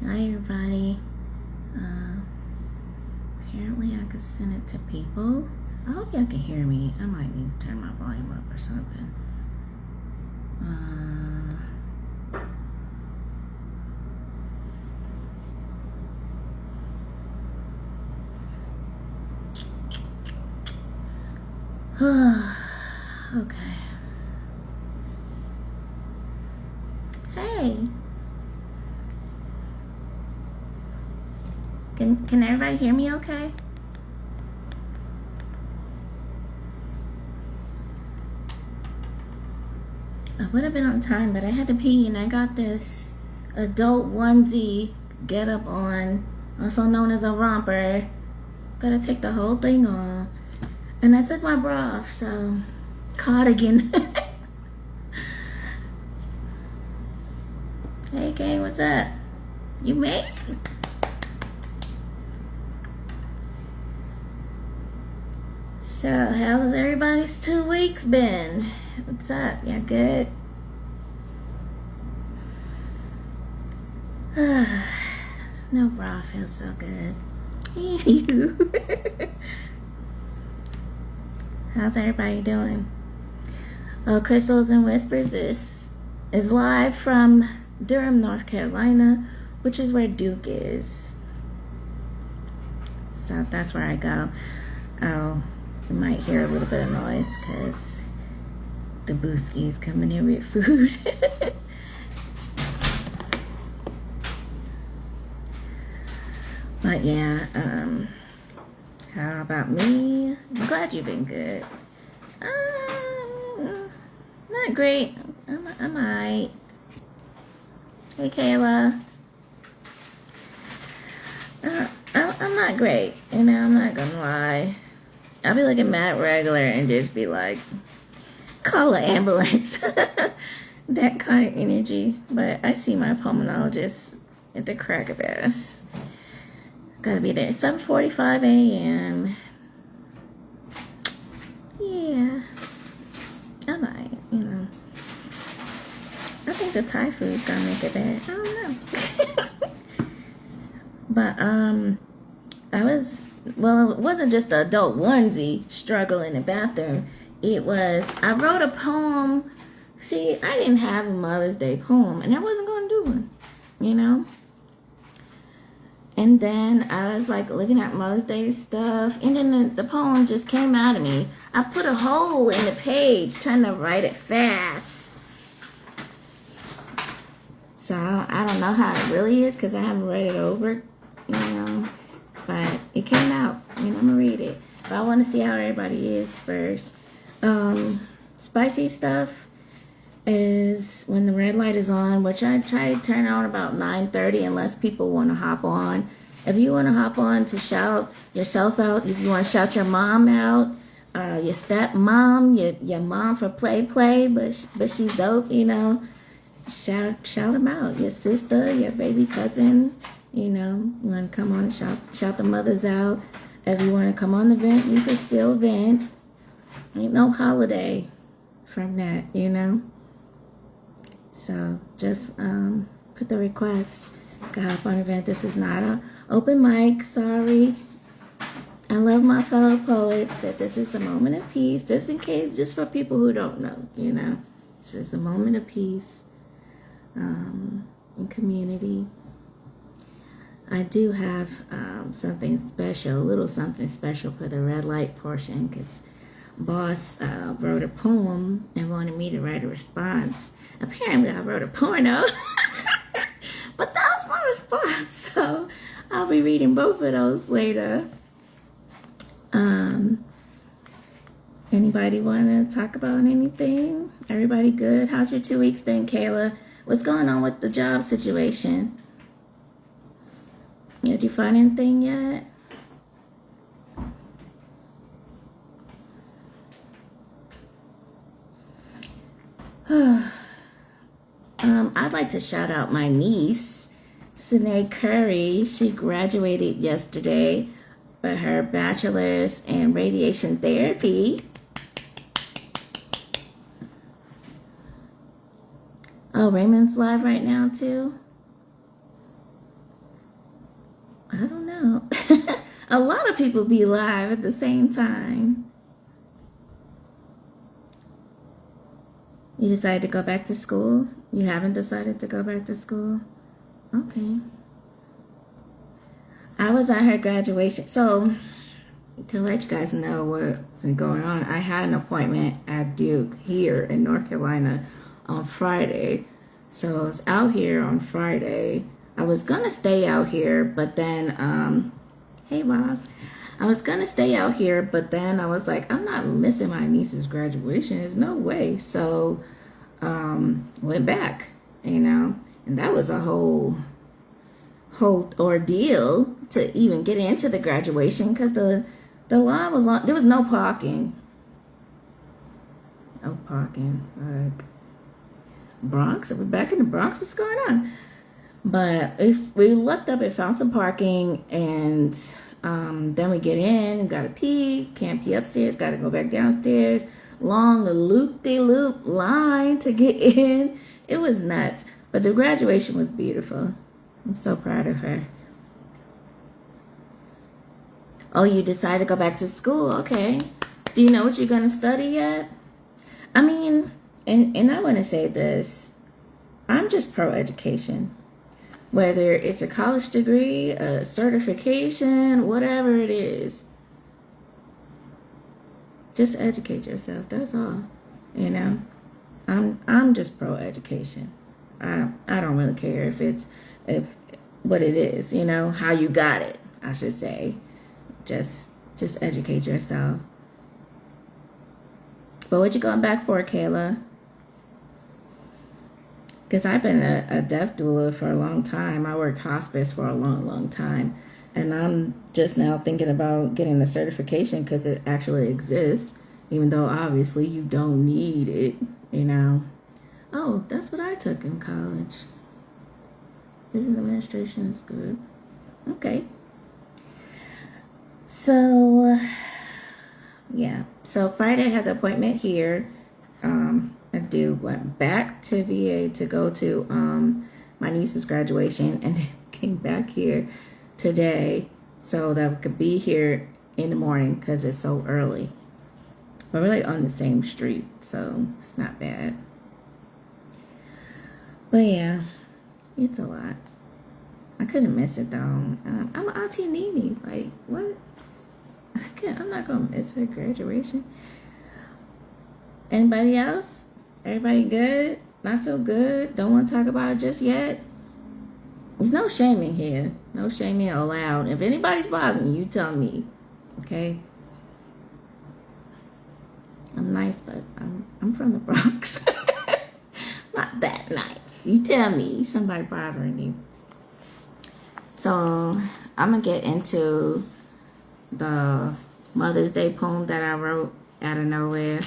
Hi everybody. Apparently I could send it to people. I hope y'all can hear me. I might need to turn my volume up or something. Okay. Hey. Can everybody hear me okay? I would have been on time, but I had to pee and I got this adult onesie get up on, also known as a romper. Gotta take the whole thing off. And I took my bra off, so cardigan. Hey gang, what's up? You made? So, how's everybody's 2 weeks been? What's up? Y'all good? No bra feels so good. You. How's everybody doing? Crystals and Whispers is live from Durham, North Carolina, which is where Duke is. So that's where I go. Oh, you might hear a little bit of noise because the Booskies coming in with food. But yeah, how about me? I'm glad you've been good. Not great. I'm alright. Hey, Kayla. I'm not great. You know, I'm not gonna lie. I'll be looking mad regular and just be like, call an ambulance. That kind of energy. But I see my pulmonologist at the crack of ass. Gotta be there 7:45 a.m. Yeah. I might, you know. I think the Thai food's gonna make it better. I don't know. But it wasn't just the adult onesie struggle in the bathroom. I wrote a poem. See, I didn't have a Mother's Day poem, and I wasn't gonna do one, you know. And then I was like looking at Mother's Day stuff, and then the poem just came out of me. I put a hole in the page trying to write it fast. So I don't know how it really is because I haven't read it over, you know. But it came out, and I'm gonna read it. But I want to see how everybody is first. Spicy stuff is when the red light is on, which I try to turn on about 9:30 unless people want to hop on. If you want to hop on to shout yourself out, if you want to shout your mom out, your stepmom, your mom for play, but she's dope, you know, shout them out. Your sister, your baby cousin, you know, you want to come on and shout the mothers out. If you want to come on the vent, you can still vent. Ain't no holiday from that, you know. So just put the request. Go hop on event. This is not a open mic. Sorry. I love my fellow poets, but this is a moment of peace, just in case, just for people who don't know, you know. It's just a moment of peace in community. I do have something special, a little something special for the red light portion, because Boss wrote a poem and wanted me to write a response. Apparently I wrote a porno, but that was my response, so I'll be reading both of those later. Anybody want to talk about anything? Everybody good? How's your 2 weeks been, Kayla? What's going on with the job situation? Did you find anything yet? I'd like to shout out my niece, Sinead Curry. She graduated yesterday with her bachelor's in radiation therapy. Oh, Raymond's live right now too? A lot of people be live at the same time. You decided to go back to school? You haven't decided to go back to school? Okay. I was at her graduation. So, to let you guys know what's going on, I had an appointment at Duke here in North Carolina on Friday. So, I was out here on Friday. I was going to stay out here, but then, hey, boss. I was going to stay out here, but then I was like, I'm not missing my niece's graduation. There's no way. So, went back, and that was a whole ordeal to even get into the graduation because the line was long. There was no parking. No parking. Like, Bronx? Are we back in the Bronx? What's going on? But if we looked up and found some parking, and then we get in, gotta pee, can't pee upstairs, gotta go back downstairs. Long loop-de-loop line to get in. It was nuts. But the graduation was beautiful. I'm so proud of her. Oh, you decided to go back to school. Okay. Do you know what you're going to study yet? I mean, and I want to say this. I'm just pro-education. Whether it's a college degree, a certification, whatever it is. Just educate yourself. That's all. I'm just pro-education. I don't really care if what it is, how you got it, I should say. Just educate yourself. But what you going back for, Kayla? Because I've been a death doula for a long time. I worked hospice for a long, long time. And I'm just now thinking about getting the certification because it actually exists, even though obviously you don't need it, Oh, that's what I took in college. Business administration is good. Okay. So, yeah. So Friday I had the appointment here. I went back to VA to go to my niece's graduation and came back here today so that we could be here in the morning because it's so early. But we're like on the same street, so it's not bad. But yeah, it's a lot. I couldn't miss it though. I'm Auntie Nene. Like, what? I'm not gonna miss her graduation. Anybody else? Everybody good? Not so good? Don't want to talk about it just yet? There's no shaming here. No shaming allowed. If anybody's bothering you, tell me. Okay? I'm nice, but I'm from the Bronx. Not that nice. You tell me somebody bothering you. So I'm gonna get into the Mother's Day poem that I wrote out of nowhere.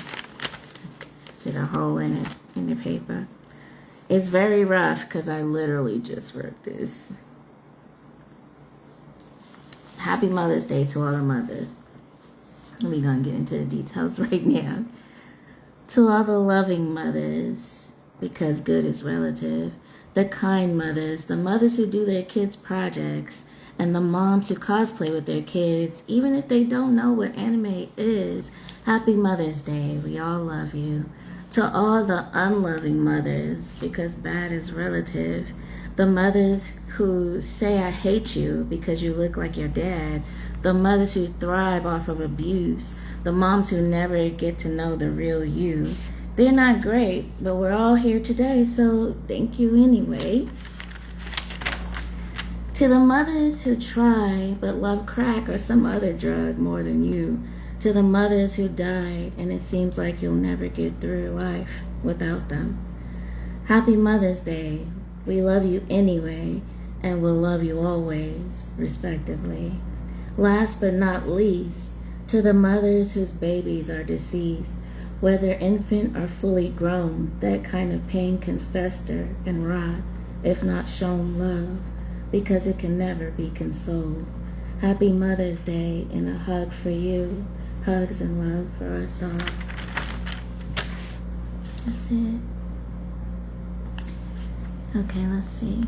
Did a hole in it in the paper. It's very rough because I literally just wrote this. Happy Mother's Day to all the mothers. We're gonna get into the details right now. To all the loving mothers, because good is relative. The kind mothers, the mothers who do their kids' projects, and the moms who cosplay with their kids, even if they don't know what anime is. Happy Mother's Day. We all love you. To all the unloving mothers, because bad is relative. The mothers who say I hate you because you look like your dad. The mothers who thrive off of abuse. The moms who never get to know the real you. They're not great, but we're all here today, so thank you anyway. To the mothers who try but love crack or some other drug more than you. To the mothers who died and it seems like you'll never get through life without them. Happy Mother's Day. We love you anyway and will love you always, respectively. Last but not least, to the mothers whose babies are deceased, whether infant or fully grown, that kind of pain can fester and rot if not shown love, because it can never be consoled. Happy Mother's Day and a hug for you. Hugs and love for us all. That's it. Okay, let's see.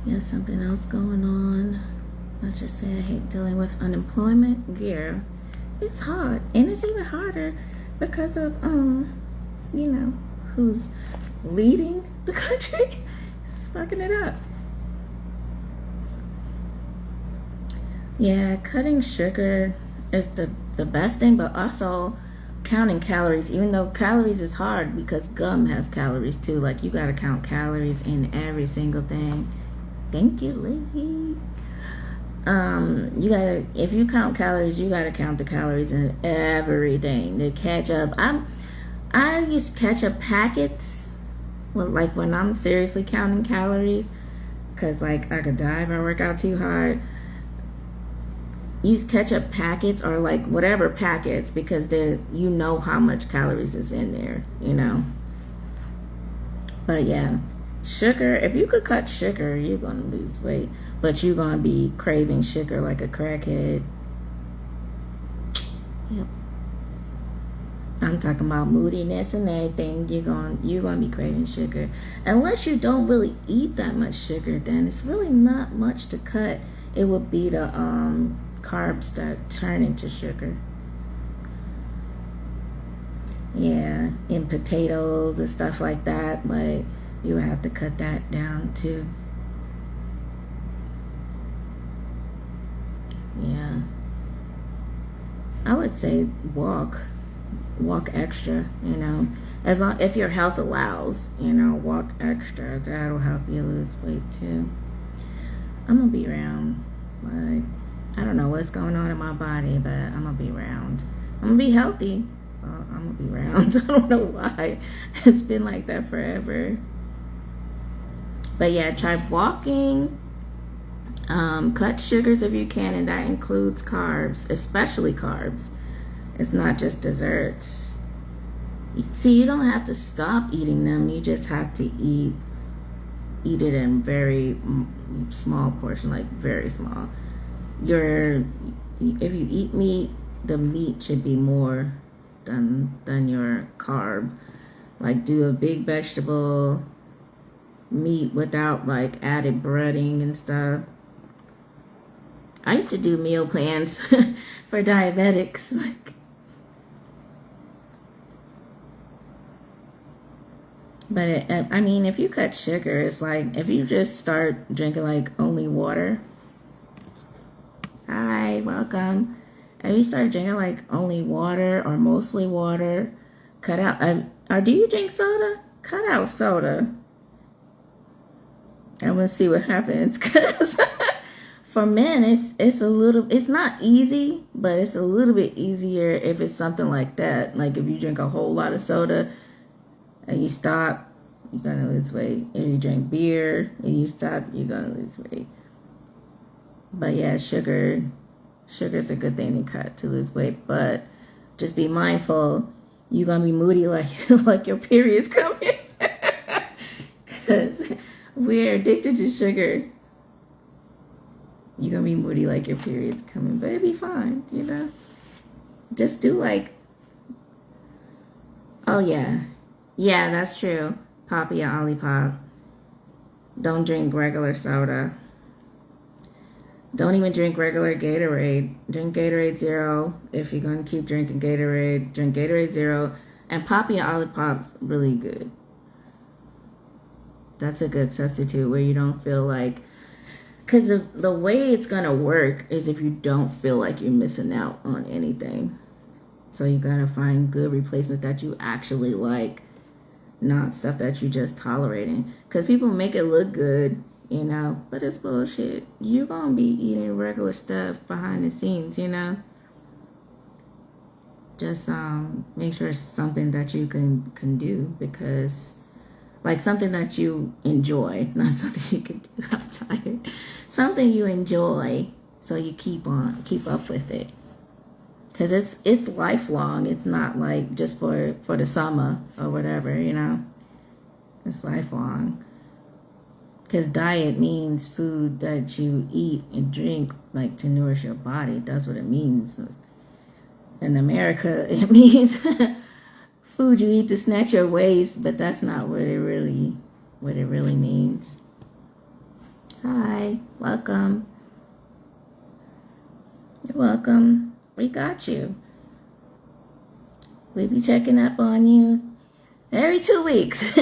We have something else going on. Let's just say I hate dealing with unemployment. Yeah, it's hard, and it's even harder because of you know, who's leading the country. It's fucking it up. Yeah, cutting sugar is the best thing, but also counting calories. Even though calories is hard because gum has calories too. Like you gotta count calories in every single thing. Thank you, Lizzie. You gotta, if you count calories, you gotta count the calories in everything. The ketchup, I use ketchup packets. Well, like when I'm seriously counting calories, cause like I could die if I work out too hard. Use ketchup packets or like whatever packets because then you know how much calories is in there, you know. But yeah, sugar, if you could cut sugar, you're gonna lose weight, but you're gonna be craving sugar like a crackhead. Yep. I'm talking about moodiness and everything. You're gonna be craving sugar. Unless you don't really eat that much sugar, then it's really not much to cut. It would be the carbs that turn into sugar. Yeah, in potatoes and stuff like that, like you have to cut that down too. Yeah, I would say walk extra, you know, as long if your health allows, you know, walk extra. That'll help you lose weight too. I'm gonna be around, like, I don't know what's going on in my body, but I'm gonna be around. I'm gonna be healthy. I'm gonna be around. I don't know why. It's been like that forever. But yeah, try walking. Cut sugars if you can, and that includes carbs, especially carbs. It's not just desserts. See, you don't have to stop eating them. You just have to eat it in very small portion, like very small. If you eat meat, the meat should be more than your carb. Like do a big vegetable meat without like added breading and stuff. I used to do meal plans for diabetics, like. But I mean, if you cut sugar, it's like if you just start drinking like only water. Hi, welcome. If you start drinking like only water or mostly water, cut out. Or do you drink soda? Cut out soda. I'm gonna see what happens. Cause for men, it's a little. It's not easy, but it's a little bit easier if it's something like that. Like if you drink a whole lot of soda and you stop, you're gonna lose weight. If you drink beer and you stop, you're gonna lose weight. But yeah, sugar's a good thing to cut to lose weight. But just be mindful, you're gonna be moody like like your period's coming. Because we're addicted to sugar. You're gonna be moody like your period's coming, but it'll be fine, you know. Just do like, oh yeah. Yeah, that's true. Poppy or Olipop. Don't drink regular soda. Don't even drink regular Gatorade. Drink Gatorade Zero. If you're going to keep drinking Gatorade, drink Gatorade Zero. And Poppy and Olipop's really good. That's a good substitute where you don't feel like... Because the way it's going to work is if you don't feel like you're missing out on anything. So you got to find good replacements that you actually like. Not stuff that you just tolerating. Because people make it look good, you know, but it's bullshit. You're going to be eating regular stuff behind the scenes, you know. Just make sure it's something that you can do, because like something that you enjoy, not something you can do. I'm tired. Something you enjoy, so you keep up with it. Because it's lifelong. It's not like just for the summer or whatever, you know. It's lifelong. Because diet means food that you eat and drink like to nourish your body. That's what it means. In America, it means food you eat to snatch your waist, but that's not what it really means. Hi, welcome. welcome. We got you. We be checking up on you every 2 weeks.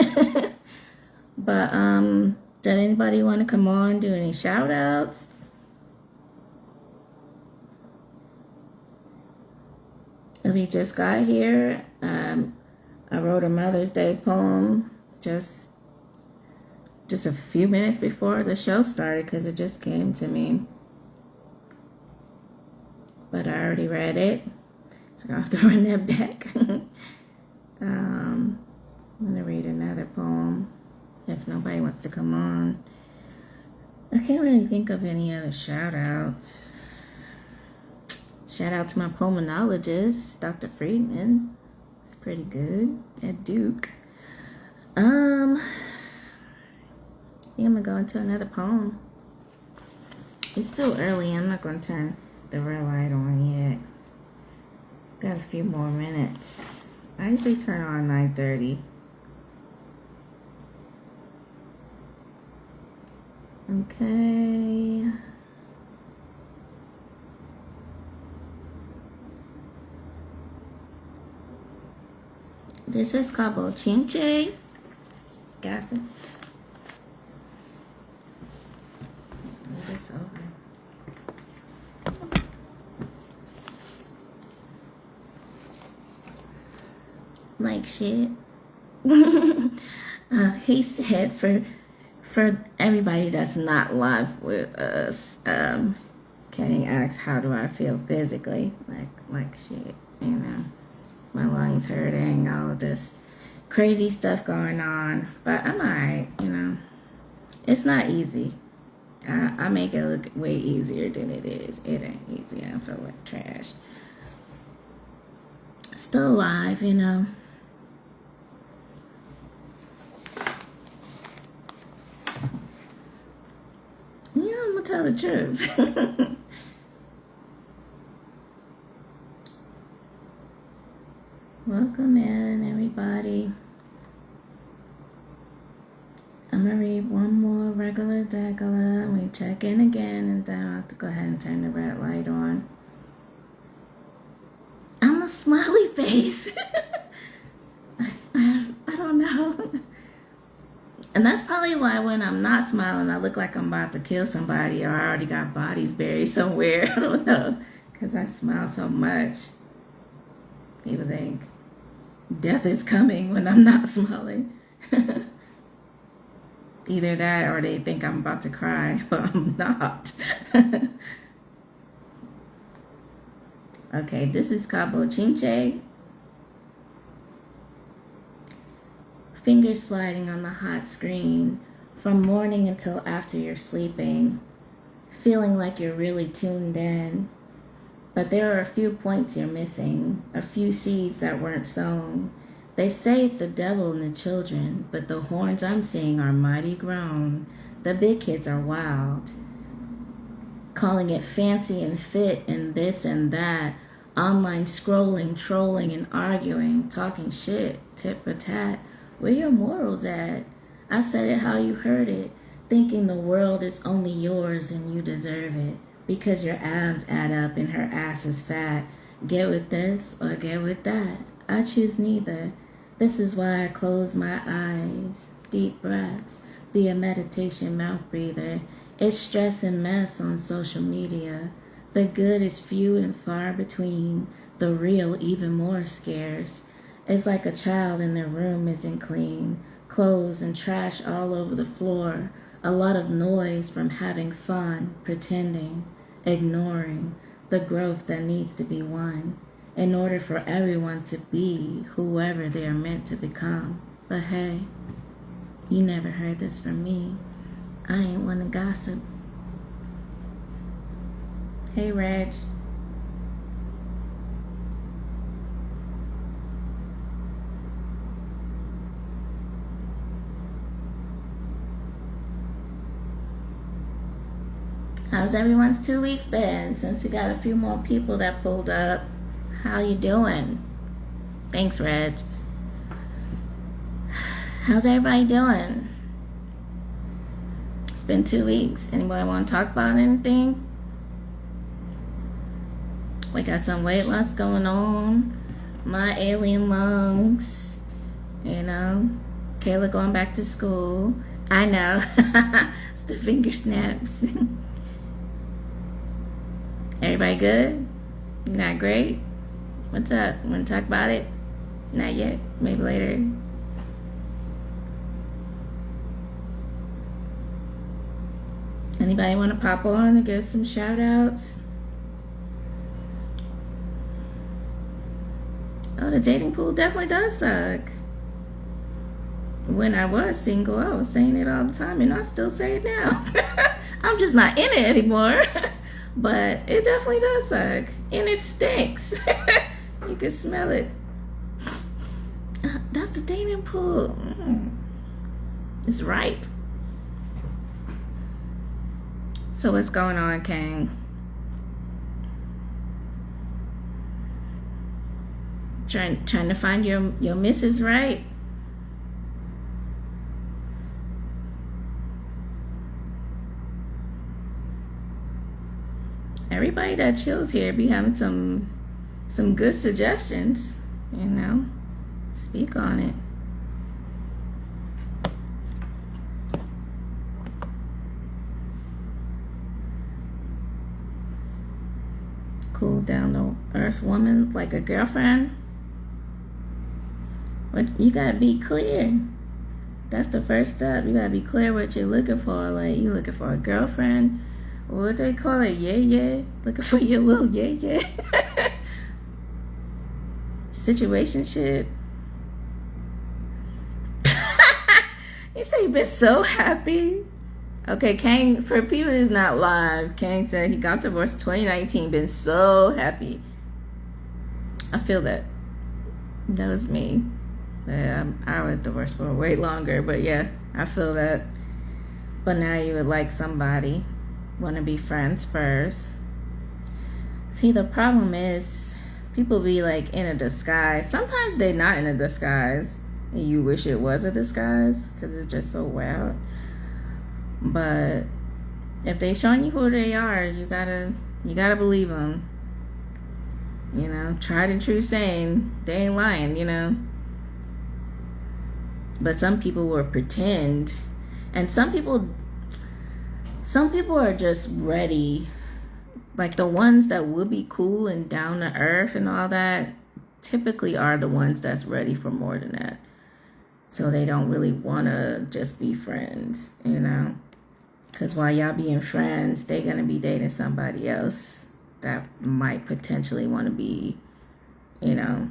But did anybody want to come on, do any shout outs? We just got here. I wrote a Mother's Day poem just a few minutes before the show started because it just came to me. But I already read it, so I have to run that back. I'm going to read another poem if nobody wants to come on. I can't really think of any other shout outs. Shout out to my pulmonologist, Dr. Friedman. It's pretty good at Duke. I think I'm gonna go into another poem. It's still early. I'm not gonna turn the red light on yet. Got a few more minutes. I usually turn on 9:30. Okay. This is called Bochinche. Got it. This over. Like shit. He said for everybody that's not live with us, Kenny asked, how do I feel physically? Like shit, you know. My lungs hurting, all of this crazy stuff going on. But I'm alright, you know. It's not easy. I make it look way easier than it is. It ain't easy. I feel like trash. Still alive, you know. Yeah, I'm gonna tell the truth. Welcome in, everybody. I'm gonna read one more regular Dagala, and we check in again, and then I'll have to go ahead and turn the red light on. I'm a smiley face. I don't know. And that's probably why when I'm not smiling, I look like I'm about to kill somebody, or I already got bodies buried somewhere. I don't know, because I smile so much. People think death is coming when I'm not smiling. Either that or they think I'm about to cry, but I'm not. Okay, this is called Bochinche. Fingers sliding on the hot screen from morning until after you're sleeping, feeling like you're really tuned in. But there are a few points you're missing, a few seeds that weren't sown. They say it's the devil in the children, but the horns I'm seeing are mighty grown. The big kids are wild, calling it fancy and fit and this and that. Online scrolling, trolling and arguing, talking shit, tit for tat. Where your morals at? I said it how you heard it, thinking the world is only yours and you deserve it. Because your abs add up and her ass is fat. Get with this or get with that. I choose neither. This is why I close my eyes. Deep breaths. Be a meditation mouth breather. It's stress and mess on social media. The good is few and far between. The real even more scarce. It's like a child and their room isn't clean. Clothes and trash all over the floor. A lot of noise from having fun, pretending, ignoring the growth that needs to be won in order for everyone to be whoever they are meant to become. But hey, you never heard this from me. I ain't one to gossip. Hey, Reg. How's everyone's 2 weeks been? Since we got a few more people that pulled up, how you doing? Thanks, Reg. How's everybody doing? It's been 2 weeks. Anybody want to talk about anything? We got some weight loss going on. My alien lungs. You know. Kayla going back to school. I know. It's the finger snaps. Everybody good? Not great? What's up? Want to talk about it? Not yet. Maybe later. Anybody want to pop on and give some shout outs? Oh, the dating pool definitely does suck. When I was single, I was saying it all the time, and I still say it now. I'm just not in it anymore. But it definitely does suck. And it stinks. You can smell it. That's the dating pool. It's ripe. So what's going on, Kang? Trying to find your missus, right? Everybody that chills here be having some good suggestions, you know. Speak on it. Cool down to earth woman like a girlfriend. But you gotta be clear. That's the first step. You gotta be clear what you're looking for. Like, you looking for a girlfriend? What they call it? Yeah. Looking for your little yeah. Situationship. You say you've been so happy. Okay, Kang, for people who's not live, Kang said he got divorced in 2019, been so happy. I feel that. That was me. Yeah, I was divorced for way longer, but yeah, I feel that. But now you would like somebody. Want to be friends first. See, the problem is people be like in a disguise. Sometimes they're not in a disguise. And you wish it was a disguise because it's just so wild. But if they showing you who they are, you gotta believe them. You know, tried and true saying, they ain't lying, you know. But some people will pretend, and some people are just ready. Like the ones that will be cool and down to earth and all that typically are the ones that's ready for more than that. So they don't really want to just be friends, you know. Because while y'all being friends, they're going to be dating somebody else that might potentially want to be, you know,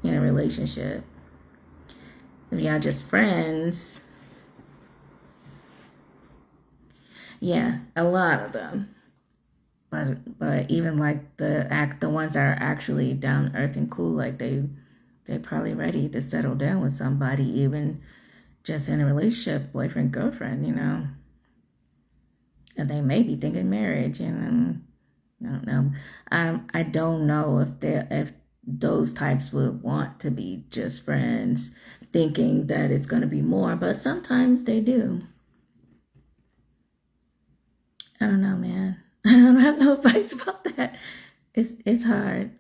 in a relationship. If y'all just friends, yeah, a lot of them. But even like the ones that are actually down to earth and cool, like they're probably ready to settle down with somebody, even just in a relationship, boyfriend, girlfriend, you know. And they may be thinking marriage, and I don't know. I don't know if those types would want to be just friends, thinking that it's going to be more, but sometimes they do. I don't know, man. I don't have no advice about that. It's hard.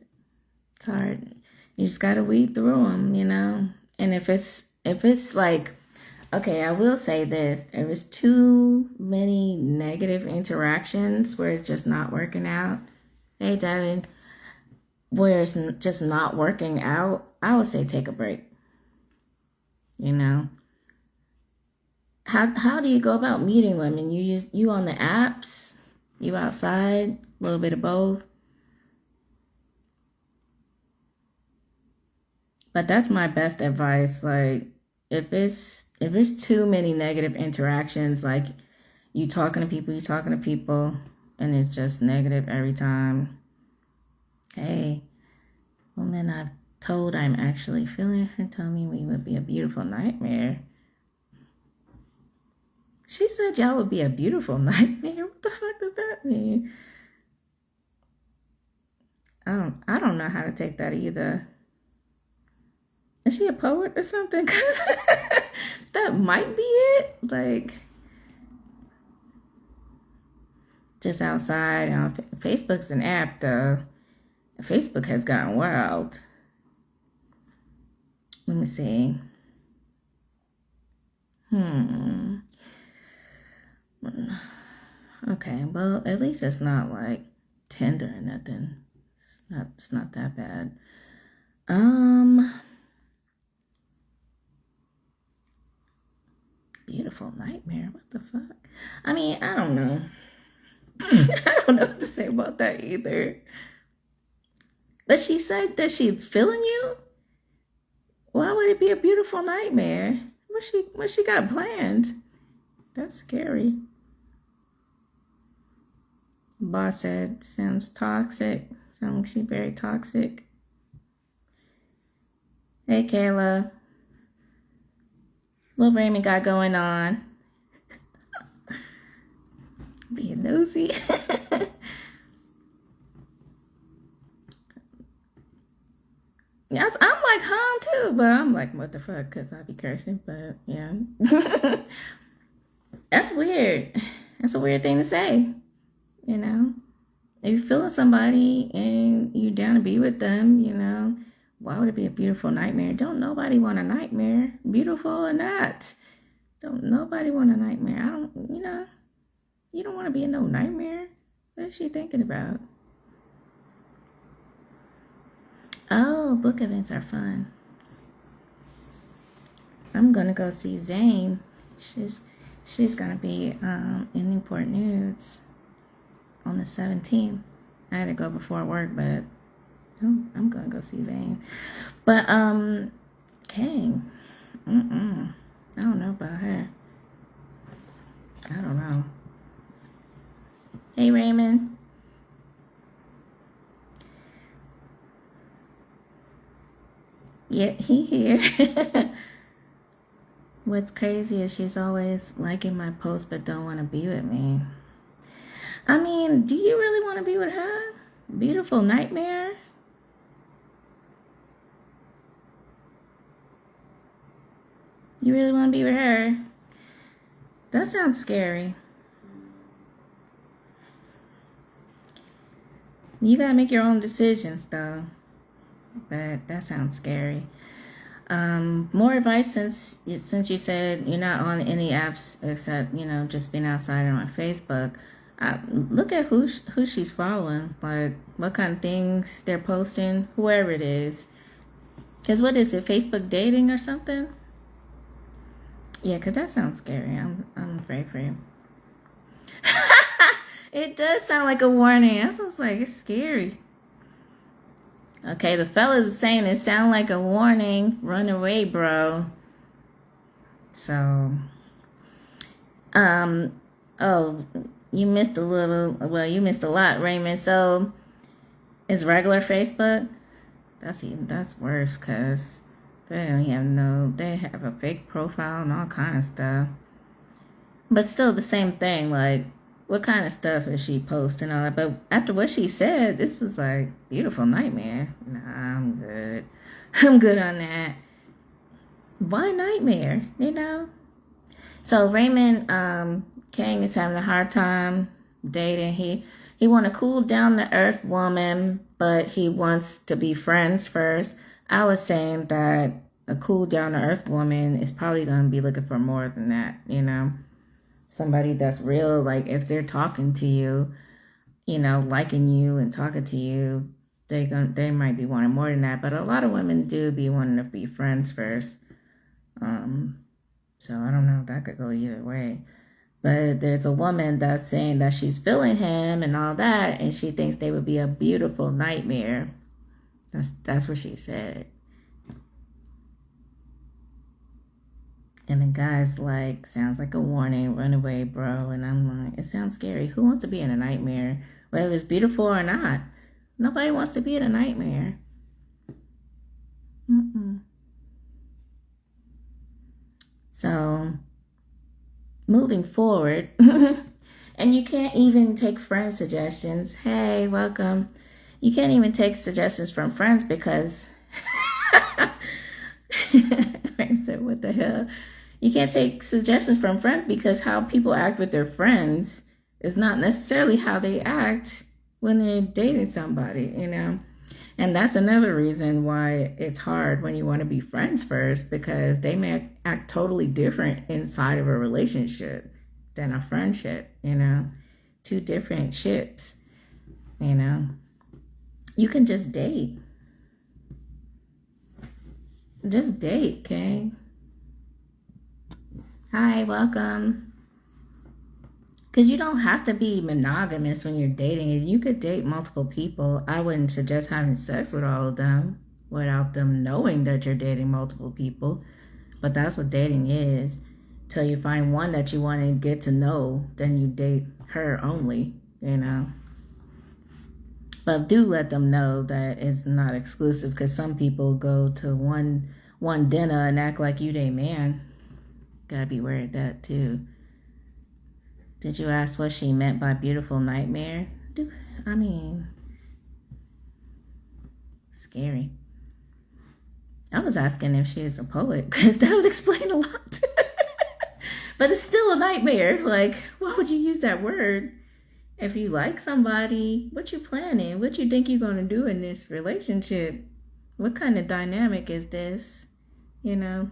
It's hard. You just gotta weed through them, you know. And if it's like, okay, I will say this: there was too many negative interactions where it's just not working out. Hey, Devin, where it's just not working out, I would say take a break. You know. How do you go about meeting women? You on the apps? You outside? A little bit of both? But that's my best advice. Like, if it's too many negative interactions, like you talking to people, and it's just negative every time. Hey, woman I've told I'm actually feeling her told me we would be a beautiful nightmare. She said y'all would be a beautiful nightmare. What the fuck does that mean? I don't know how to take that either. Is she a poet or something? Cause that might be it. Like, just outside. Facebook's an app though. Facebook has gotten wild. Let me see. Okay, well, at least it's not like Tinder or nothing. It's not that bad. Beautiful nightmare. What the fuck? I mean, I don't know. I don't know what to say about that either. But she said that she's feeling you? Why would it be a beautiful nightmare? What she got planned? That's scary. Boss said, sounds toxic. Sounds like she's very toxic. Hey, Kayla. What Raymond got going on? Being nosy. Yes, I'm like, huh, too, but I'm like, what the fuck, because I be cursing, but yeah. That's weird. That's a weird thing to say, you know? If you're feeling somebody and you're down to be with them, you know, why would it be a beautiful nightmare? Don't nobody want a nightmare, beautiful or not. Don't nobody want a nightmare. I don't, you know, you don't want to be in no nightmare. What is she thinking about? Oh, book events are fun. I'm gonna go see Zane. She's gonna be in Newport News on the 17th. I had to go before work, but I'm gonna go see Zane. But Kang, I don't know about her. I don't know. Hey, Raymond. Yeah, he here. What's crazy is she's always liking my posts but don't want to be with me. I mean, do you really want to be with her? Beautiful nightmare? You really want to be with her? That sounds scary. You gotta make your own decisions, though. But that sounds scary. More advice since you said you're not on any apps except, you know, just being outside and on Facebook. Look at who she's following, like what kind of things they're posting, whoever it is. Because what is it, Facebook dating or something? Yeah, because that sounds scary. I'm afraid for you. It does sound like a warning. That's what's like, it's scary. Okay, the fellas are saying it sound like a warning. Run away, bro. So, oh, you missed a lot, Raymond. So, is regular Facebook? That's worse, cause they have a fake profile and all kind of stuff. But still the same thing, like, what kind of stuff is she posting all that? But after what she said, this is like beautiful nightmare. Nah, I'm good. I'm good on that. Why nightmare? You know? So Raymond Kang is having a hard time dating. He want a cool down to earth woman, but he wants to be friends first. I was saying that a cool down to earth woman is probably gonna be looking for more than that, you know? Somebody that's real, like if they're talking to you, you know, liking you and talking to you, they might be wanting more than that. But a lot of women do be wanting to be friends first. So I don't know, that could go either way. But there's a woman that's saying that she's feeling him and all that, and she thinks they would be a beautiful nightmare. That's what she said. And the guy's like, sounds like a warning, run away, bro. And I'm like, it sounds scary. Who wants to be in a nightmare? Whether it's beautiful or not. Nobody wants to be in a nightmare. So, moving forward, and you can't even take friend suggestions. Hey, welcome. You can't even take suggestions from friends because I said, what the hell? You can't take suggestions from friends because how people act with their friends is not necessarily how they act when they're dating somebody, you know? And that's another reason why it's hard when you want to be friends first, because they may act totally different inside of a relationship than a friendship, two different ships, You can just date. Just date, okay? Hi, welcome. Because you don't have to be monogamous when you're dating. You could date multiple people. I wouldn't suggest having sex with all of them without them knowing that you're dating multiple people. But that's what dating is. Till you find one that you want to get to know, then you date her only, But do let them know that it's not exclusive, because some people go to one dinner and act like you their man. Gotta be aware of that too. Did you ask what she meant by beautiful nightmare? Scary. I was asking if she is a poet, because that would explain a lot. But it's still a nightmare. Like, why would you use that word? If you like somebody, what you planning? What you think you're going to do in this relationship? What kind of dynamic is this? I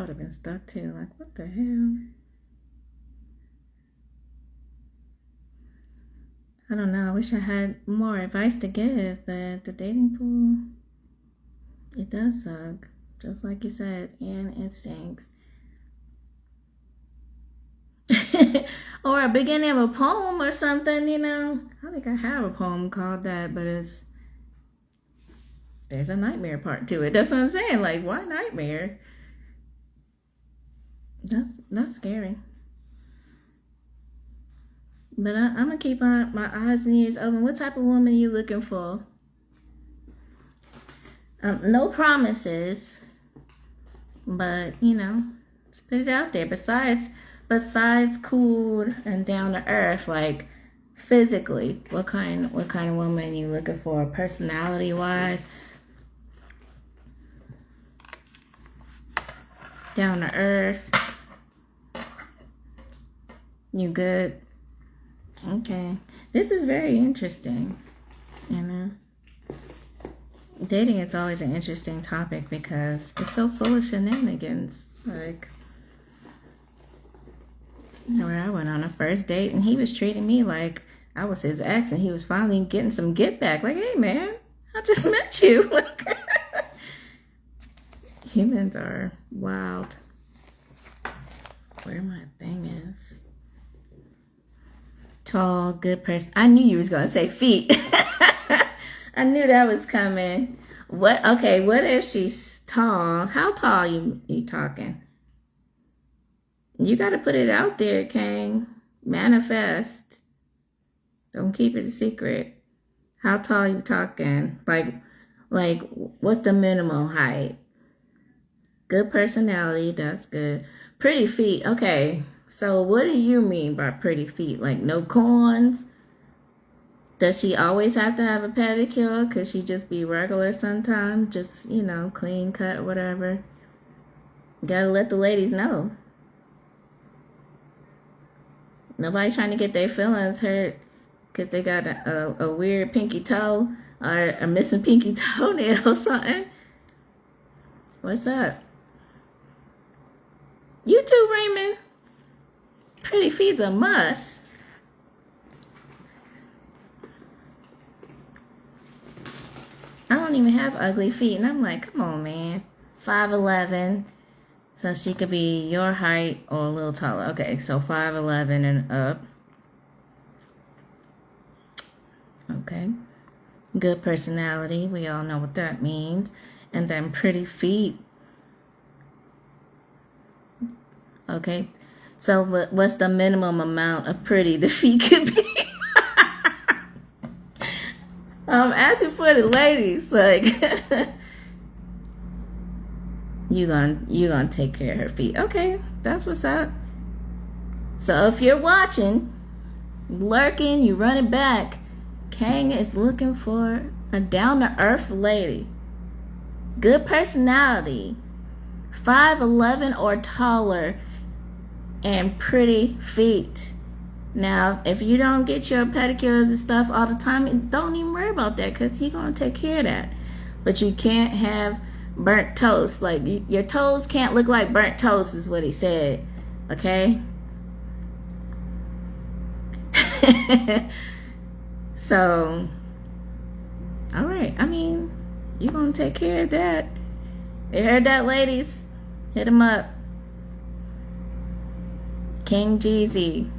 would have been stuck too. Like, what the hell? I don't know. I wish I had more advice to give, but the dating pool, it does suck. Just like you said, and it stinks. Or a beginning of a poem or something, I think I have a poem called that, but there's a nightmare part to it. That's what I'm saying. Like, why nightmare? That's scary. But I'm gonna keep my eyes and ears open. What type of woman are you looking for? No promises, but just put it out there. Besides cool and down to earth, like physically, what kind of woman are you looking for? Personality wise, down to earth. You good? Okay. This is very interesting. Dating is always an interesting topic because it's so full of shenanigans. Like, where I went on a first date and he was treating me like I was his ex, and he was finally getting some get back. Like, hey man, I just met you. Like, humans are wild. Where my thing is. Tall, good person. I knew you was gonna say feet. I knew that was coming. What if she's tall? How tall you talking? You gotta put it out there, King. Manifest. Don't keep it a secret. How tall you talking? Like what's the minimum height? Good personality, that's good. Pretty feet, okay. So what do you mean by pretty feet? Like no corns? Does she always have to have a pedicure? Could she just be regular sometimes? Just, clean cut, whatever. Gotta let the ladies know. Nobody's trying to get their feelings hurt because they got a weird pinky toe or a missing pinky toenail or something. What's up? You too, Raymond. Pretty feet's a must. I don't even have ugly feet. And I'm like, come on, man. 5'11". So she could be your height or a little taller. Okay, so 5'11" and up. Okay. Good personality. We all know what that means. And then pretty feet. Okay. So what's the minimum amount of pretty the feet could be? I'm asking for the ladies, like you gonna take care of her feet. Okay, that's what's up. So if you're watching, lurking, you run it back. Kang is looking for a down-to-earth lady. Good personality. 5'11" or taller and pretty feet. Now, if you don't get your pedicures and stuff all the time, don't even worry about that because he's going to take care of that. But you can't have burnt toast. Like, your toes can't look like burnt toast is what he said. Okay? So, all right. I mean, you're going to take care of that. You heard that, ladies? Hit him up. King Jeezy.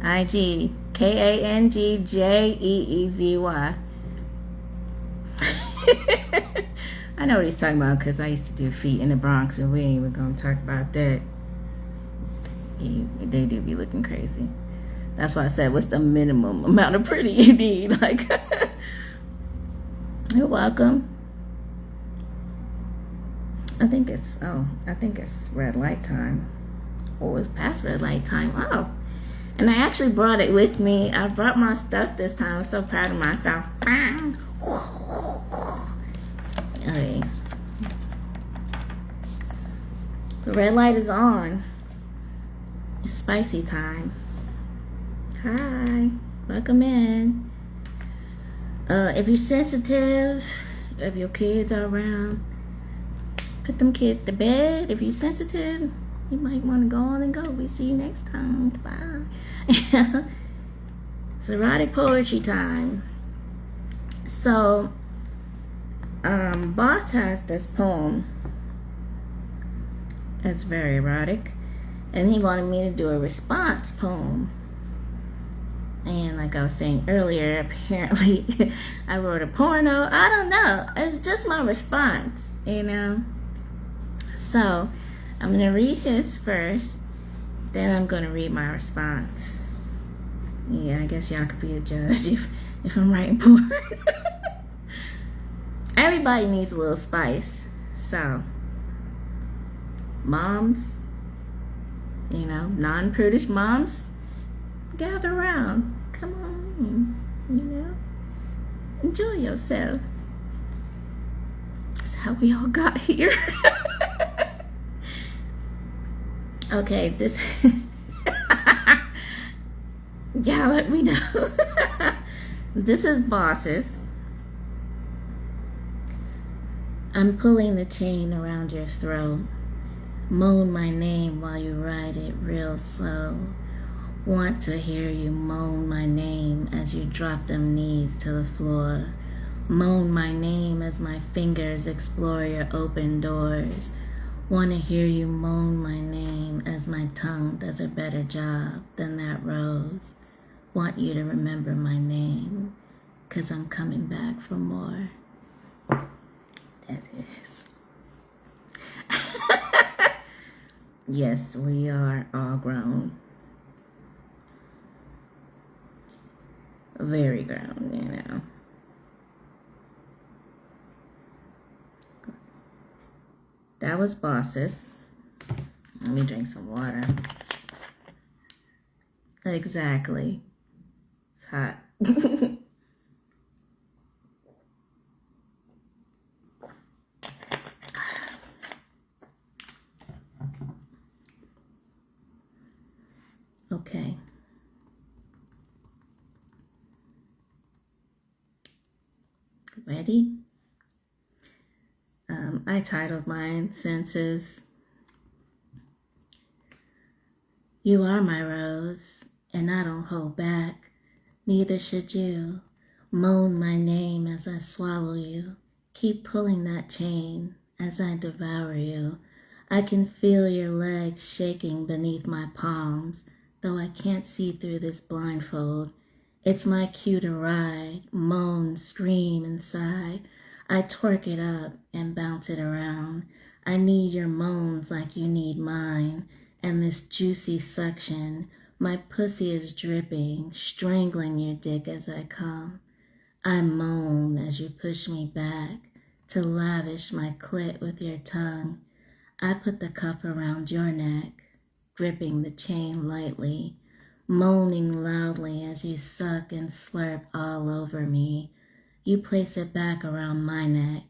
IG. KANGJEEZY. I know what he's talking about because I used to do feet in the Bronx, and we ain't even going to talk about that. They do be looking crazy. That's why I said, what's the minimum amount of pretty you need? Like, you're welcome. I think it's red light time. Oh, it's past red light time. Oh. And I actually brought it with me. I brought my stuff this time. I'm so proud of myself. Okay. The red light is on. It's spicy time. Hi. Welcome in. If you're sensitive, if your kids are around, put them kids to bed. If you're sensitive, you might want to go on and go. We see you next time. Bye. It's erotic poetry time. So, Boss has this poem. It's very erotic. And he wanted me to do a response poem. And like I was saying earlier, apparently I wrote a porno. I don't know. It's just my response, you know. So, I'm going to read his first. Then I'm going to read my response. Yeah, I guess y'all could be a judge if I'm writing porn. Everybody needs a little spice. So, moms, you know, non-prudish moms, gather around. Come on, you know. Enjoy yourself. That's how we all got here. Okay, this... Yeah, let me know. This is Bosses. I'm pulling the chain around your throat. Moan my name while you ride it real slow. Want to hear you moan my name as you drop them knees to the floor. Moan my name as my fingers explore your open doors. Want to hear you moan my name as my tongue does a better job than that rose. Want you to remember my name, 'cause I'm coming back for more. That is. Yes, we are all grown. Very grown, you know. That was Bosses. Let me drink some water. Exactly. It's hot. Okay. Ready? I titled mine Senses. You are my rose, and I don't hold back. Neither should you. Moan my name as I swallow you. Keep pulling that chain as I devour you. I can feel your legs shaking beneath my palms, though I can't see through this blindfold. It's my cue to ride, moan, scream inside. I twerk it up and bounce it around. I need your moans like you need mine, and this juicy suction. My pussy is dripping, strangling your dick as I come. I moan as you push me back to lavish my clit with your tongue. I put the cuff around your neck, gripping the chain lightly, moaning loudly as you suck and slurp all over me. You place it back around my neck,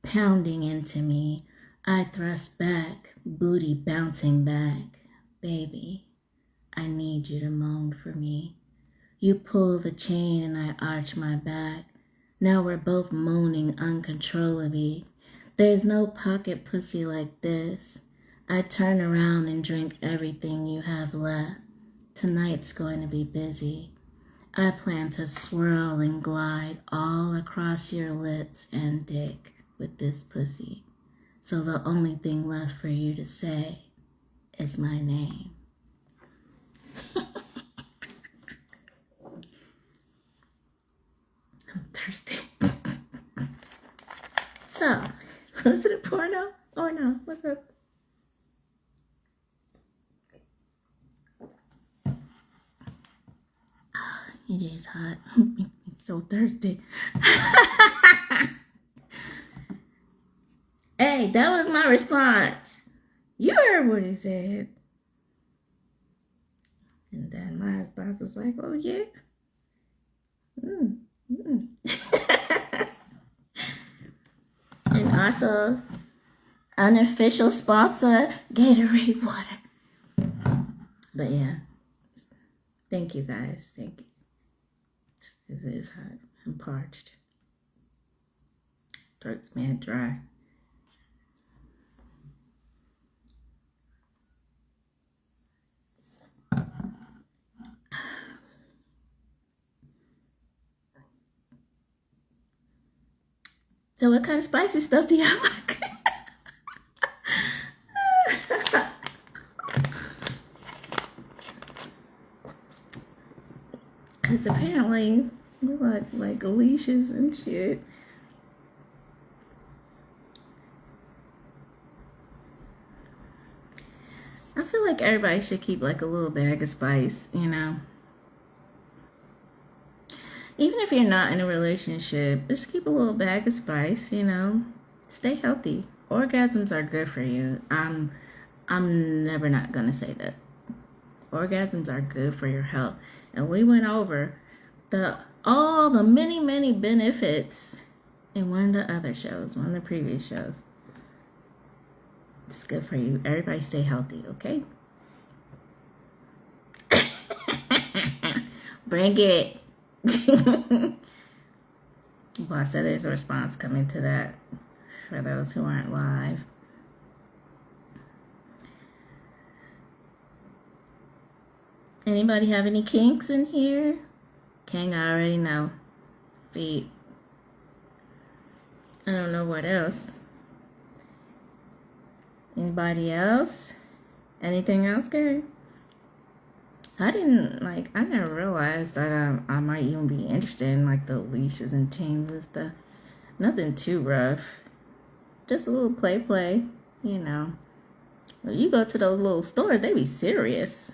pounding into me. I thrust back, booty bouncing back. Baby, I need you to moan for me. You pull the chain and I arch my back. Now we're both moaning uncontrollably. There's no pocket pussy like this. I turn around and drink everything you have left. Tonight's going to be busy. I plan to swirl and glide all across your lips and dick with this pussy. So the only thing left for you to say is my name. I'm thirsty. So, was it a porno or no? What's up? It is hot. It's so thirsty. Hey, that was my response. You heard what he said. And then my response was like, oh yeah. And also, unofficial sponsor, Gatorade water. But yeah, thank you guys. Thank you. It is hot. I'm parched. Throat's mad dry. So what kind of spicy stuff do y'all like? Because apparently we like leashes and shit. I feel like everybody should keep like a little bag of spice, you know. Even if you're not in a relationship, just keep a little bag of spice, you know. Stay healthy. Orgasms are good for you. I'm never not gonna say that. Orgasms are good for your health. And we went over all the many benefits in one of the other shows, one of the previous shows. It's good for you. Everybody stay healthy, okay? Bring it. Well, I said there's a response coming to that for those who aren't live. Anybody have any kinks in here? King, I already know. Feet. I don't know what else. Anybody else? Anything else, Gary? I never realized that I might even be interested in like the leashes and chains and stuff. Nothing too rough. Just a little play, you know. When you go to those little stores, they be serious.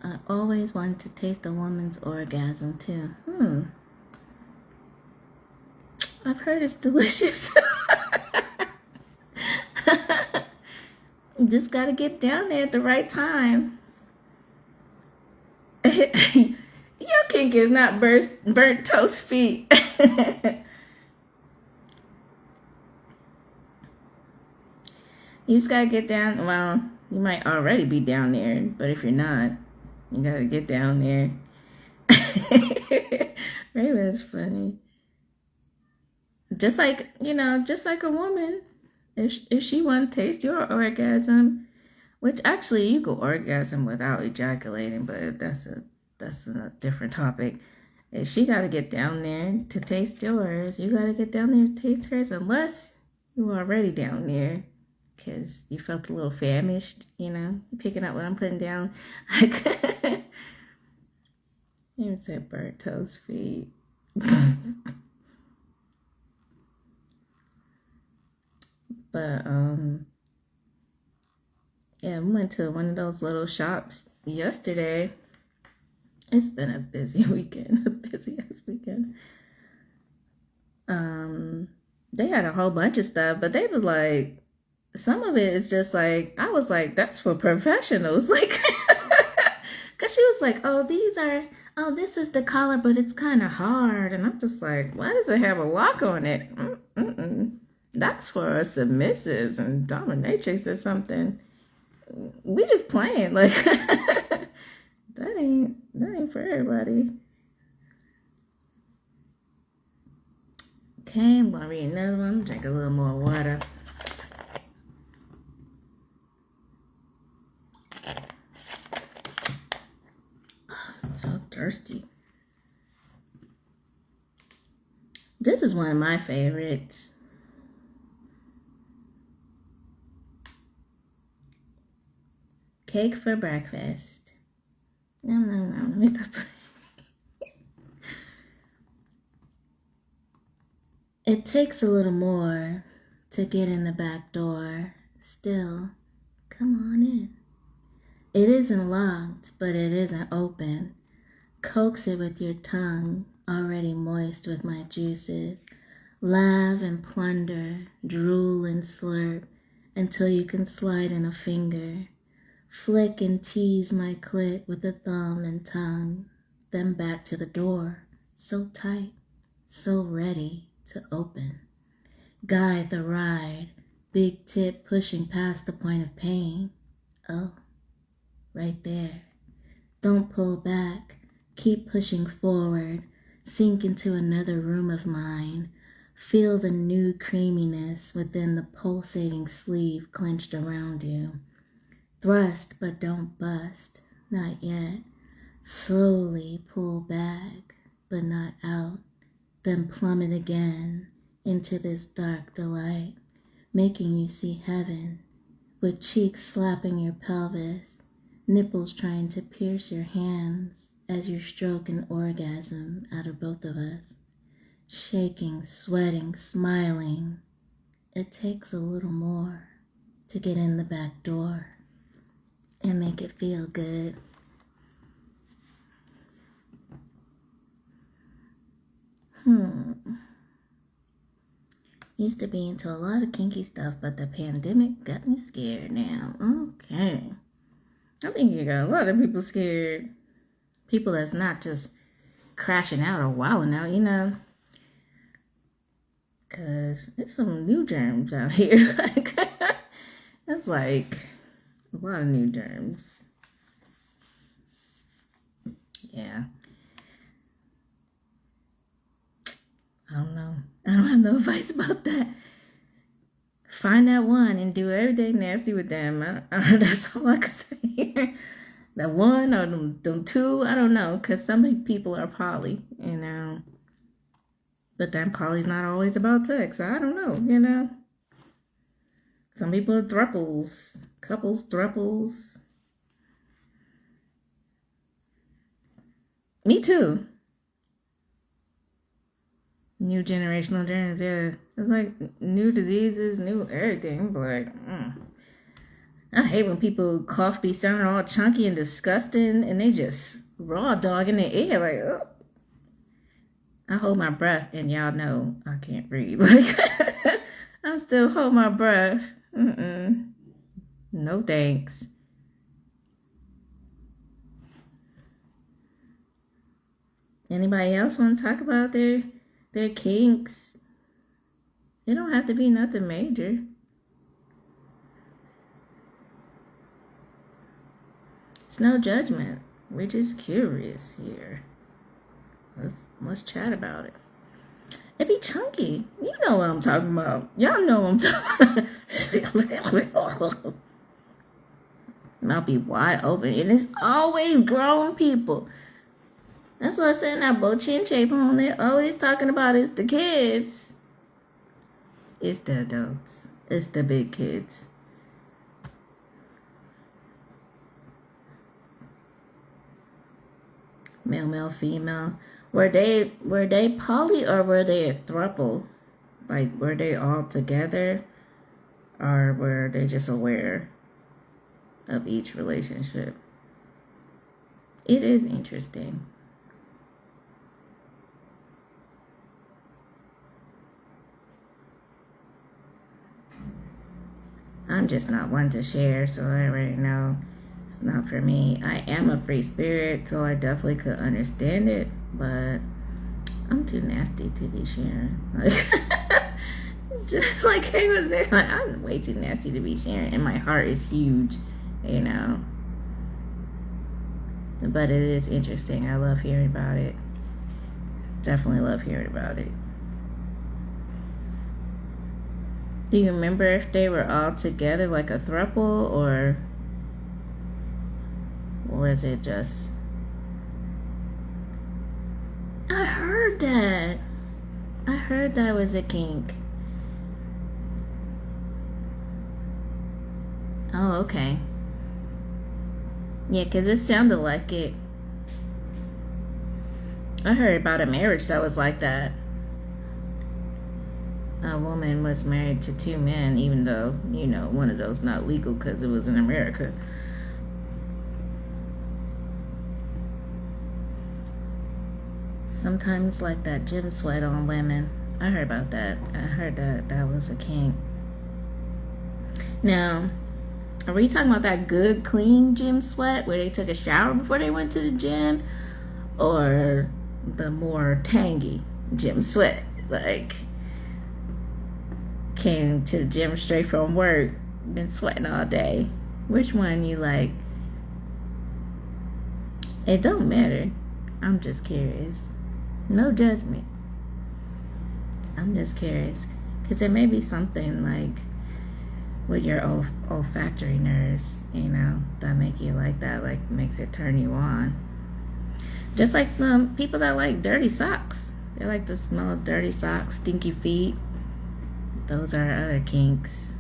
I always wanted to taste a woman's orgasm too. I've heard it's delicious. You just gotta get down there at the right time. Your kink is not burnt toast feet. You just gotta get down. Well, you might already be down there, but if you're not, you gotta get down there. Raven's funny. Just like a woman. If she want to taste your orgasm, which actually you go orgasm without ejaculating, but that's a different topic. If she got to get down there to taste yours, you got to get down there to taste hers, unless you were already down there because you felt a little famished, you know. You picking up what I'm putting down. Like, even said burnt toast feet. But yeah, we went to one of those little shops yesterday. It's been a busy weekend, a busy ass weekend. They had a whole bunch of stuff, but they was like, some of it is just like, I was like, that's for professionals. Like, because she was like, this is the collar, but it's kind of hard. And I'm just like, why does it have a lock on it? That's for submissives and dominatrix or something. we just playing. Like that ain't for everybody. Okay, I'm gonna read another one. Drink a little more water. I'm so thirsty. This is one of my favorites. Cake for breakfast. No. Let me stop. It takes a little more to get in the back door. Still, come on in. It isn't locked, but it isn't open. Coax it with your tongue, already moist with my juices. Laugh and plunder, drool and slurp, until you can slide in a finger. Flick and tease my clit with a thumb and tongue, then back to the door, so tight, so ready to open. Guide the ride, big tip pushing past the point of pain. Oh, right there. Don't pull back, keep pushing forward, sink into another room of mine. Feel the new creaminess within the pulsating sleeve clenched around you. Thrust but don't bust, not yet. Slowly pull back, but not out. Then plummet again into this dark delight, making you see heaven, with cheeks slapping your pelvis, nipples trying to pierce your hands as you stroke an orgasm out of both of us. Shaking, sweating, smiling. It takes a little more to get in the back door and make it feel good. Used to be into a lot of kinky stuff, but the pandemic got me scared now. Okay. I think you got a lot of people scared. People that's not just crashing out or wilding out, you know. Because there's some new germs out here. That's like a lot of new germs. Yeah. I don't know. I don't have no advice about that. Find that one and do everything nasty with them. That's all I can say. That one or them two, I don't know. Because some people are poly, you know. But then poly's not always about sex. I don't know, you know. Some people are thruples. Couples, thruples. Me too. New generational germs, yeah. It's like new diseases, new everything. But like, I hate when people cough be sounding all chunky and disgusting and they just raw dog in the air. Like, oh. I hold my breath and y'all know I can't breathe. Like, I still hold my breath. No thanks. Anybody else want to talk about their kinks? It don't have to be nothing major. It's no judgment. We're just curious here. Let's chat about it. It be chunky. You know what I'm talking about. Y'all know what I'm talking about. Mouth be wide open. And it's always grown people. That's what I said in that Bochinche poem. They're always talking about it's the kids. It's the adults. It's the big kids. Male, female. Were they poly or were they a throuple? Like, were they all together? Or were they just aware of each relationship? It is interesting. I'm just not one to share, so I already know it's not for me. I am a free spirit, so I definitely could understand it, but I'm too nasty to be sharing. Like, just like Kay was there, like, I'm way too nasty to be sharing, and my heart is huge, you know. But it is interesting. I love hearing about it. Definitely love hearing about it. Do you remember if they were all together like a throuple, or was it just... I heard that. I heard that was a kink. Oh, okay. Yeah, because it sounded like it. I heard about a marriage that was like that. A woman was married to two men, even though, you know, one of those not legal because it was in America. Sometimes like that gym sweat on women. I heard about that. I heard that was a kink. Now, are we talking about that good, clean gym sweat where they took a shower before they went to the gym? Or the more tangy gym sweat? Like, came to the gym straight from work, been sweating all day. Which one you like? It don't matter. I'm just curious. No judgment. I'm just curious. Because it may be something like with your olfactory nerves, you know, that make you like that, like makes it turn you on. Just like people that like dirty socks. They like the smell of dirty socks, stinky feet. Those are other kinks.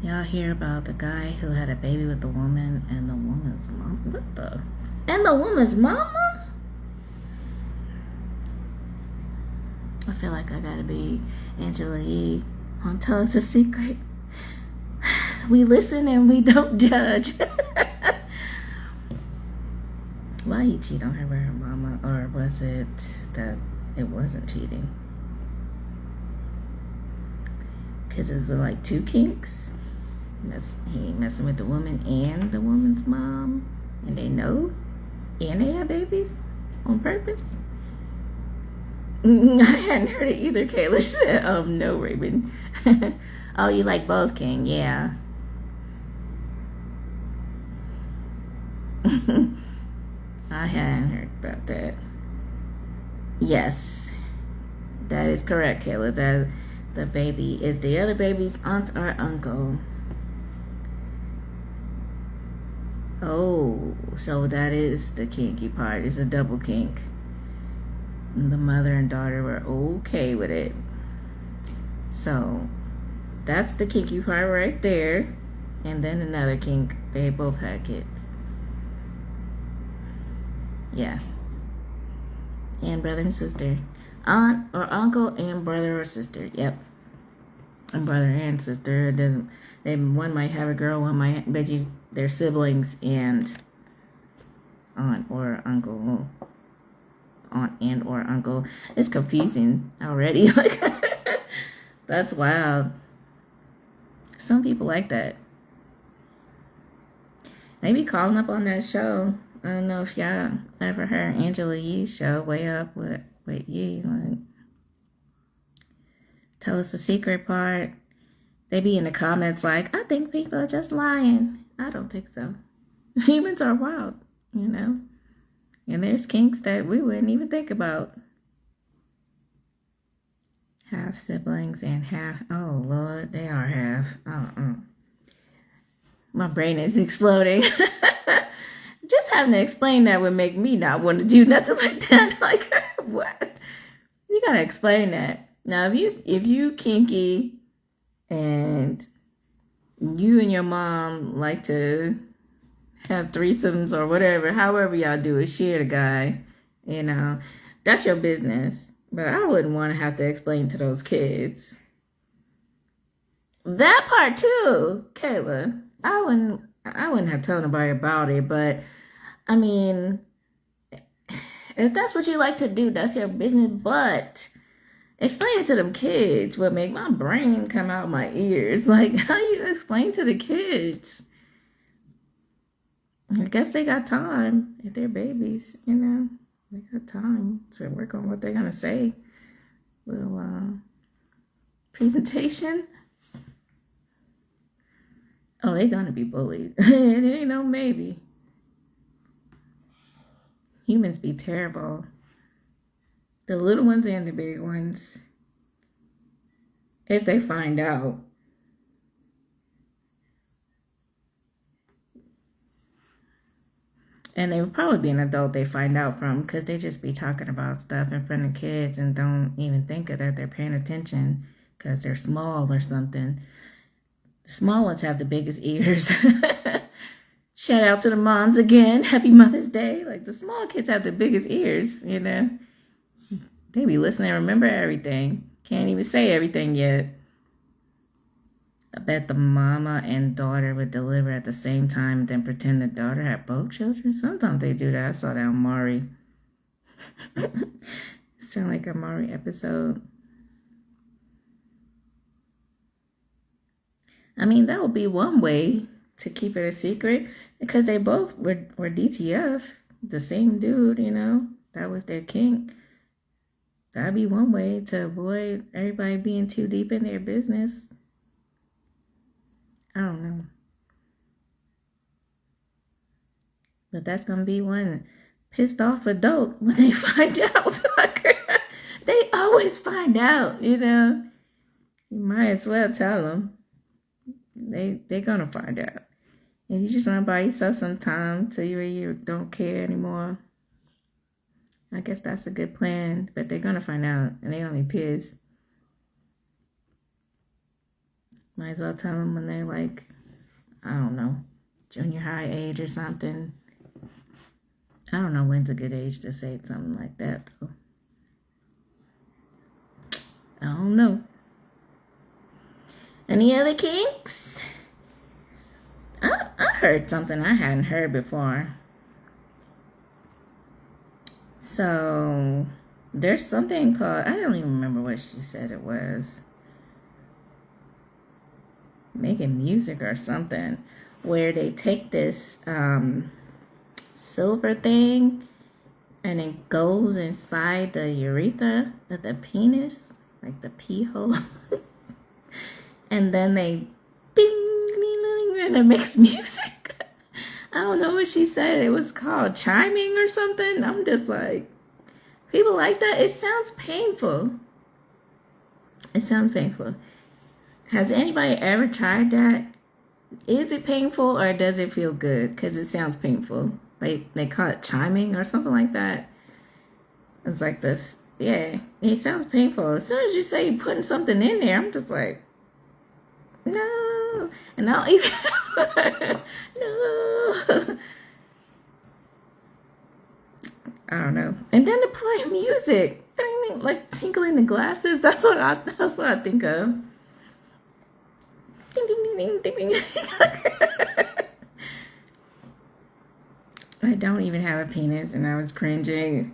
Y'all hear about the guy who had a baby with the woman and the woman's mom? What the? And the woman's mama? I feel like I gotta be Angela Yee on Tell Us a Secret. We listen and we don't judge. Why he cheat on her with her mama? Or was it that it wasn't cheating? Because it's like two kinks. He messing with the woman and the woman's mom. And they know. And they have babies on purpose. I hadn't heard it either. Kayla said, no, Raven. Oh, you like both, King? Yeah. I hadn't heard about that. Yes, that is correct, Kayla. That the baby is the other baby's aunt or uncle. Oh, so that is the kinky part. It's a double kink. The mother and daughter were okay with it. So that's the kinky part right there. And then another kink, they both had kids. Yeah. And brother and sister. Aunt or uncle and brother or sister. Yep. And brother and sister. It doesn't. One might have a girl, one might, but they're siblings and aunt or uncle. Aunt and or uncle. It's confusing already. Like, that's wild. Some people like that. Maybe calling up on that show. I don't know if y'all ever heard Angela Yee's show, Way Up with Yee. Like, Tell Us the Secret part. They be in the comments like, I think people are just lying. I don't think so. Humans are wild, you know. And there's kinks that we wouldn't even think about. Half siblings and half, oh Lord, they are half. My brain is exploding. Just having to explain that would make me not want to do nothing like that. Like, what? You gotta explain that. Now, if you kinky and you and your mom like to have threesomes or whatever, however y'all do it, share the guy, you know, that's your business. But I wouldn't want to have to explain to those kids. That part too, Kayla. I wouldn't have told nobody about it, but I mean, if that's what you like to do, that's your business. But explain it to them kids would make my brain come out my ears. Like, how you explain to the kids? I guess they got time if they're babies, you know. They got time to work on what they're gonna say. Little presentation. Oh, they're gonna be bullied. It ain't no maybe. Humans be terrible. The little ones and the big ones. If they find out. And they would probably be an adult they find out from, because they just be talking about stuff in front of kids and don't even think of that they're paying attention because they're small or something. The small ones have the biggest ears. Shout out to the moms again. Happy Mother's Day. Like, the small kids have the biggest ears, you know. They be listening and remember everything. Can't even say everything yet. I bet the mama and daughter would deliver at the same time and then pretend the daughter had both children. Sometimes they do that. I saw that on Maury. Sound like a Maury episode. I mean, that would be one way to keep it a secret, because they both were DTF. The same dude, you know. That was their kink. That'd be one way to avoid everybody being too deep in their business. I don't know. But that's going to be one pissed off adult when they find out. They always find out, you know. You might as well tell them. They're going to find out. And you just want to buy yourself some time till you don't care anymore. I guess that's a good plan. But they're going to find out. And they're going to be pissed. Might as well tell them when they're like, I don't know, junior high age or something. I don't know when's a good age to say something like that, though. I don't know. Any other kinks? I heard something I hadn't heard before. So, there's something called, I don't even remember what she said it was. Making music or something, where they take this silver thing and it goes inside the urethra of the penis, like the pee hole, and then they ding, ding, ding, and it makes music. I don't know what she said. It was called chiming or something. I'm just like, people like that. It sounds painful. It sounds painful. Has anybody ever tried that? Is it painful or does it feel good? Because it sounds painful. Like, they call it chiming or something like that. It's like this. Yeah, it sounds painful. As soon as you say you're putting something in there, I'm just like, no. And I'll even, no. I don't know. And then to play music, like tinkling the glasses. That's what I think of. Ding, ding, ding, ding, ding. I don't even have a penis, and I was cringing.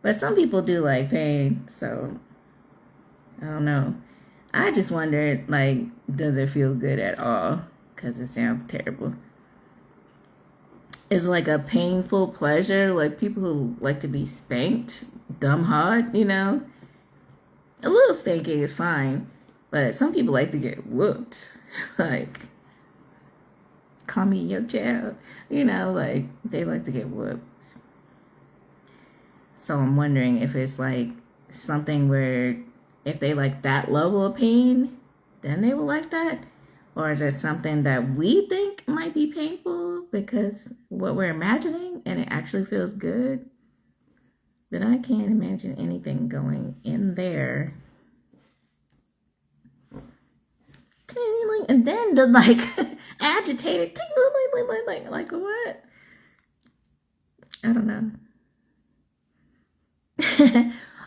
But some people do like pain, so I don't know. I just wondered, like, does it feel good at all? Because it sounds terrible. It's like a painful pleasure, like people who like to be spanked, dumb hard, you know? A little spanking is fine. But some people like to get whooped. Like, call me your child. You know, like, they like to get whooped. So I'm wondering if it's like something where if they like that level of pain, then they will like that. Or is it something that we think might be painful because what we're imagining and it actually feels good? But I can't imagine anything going in there. And then the like agitated like what? I don't know.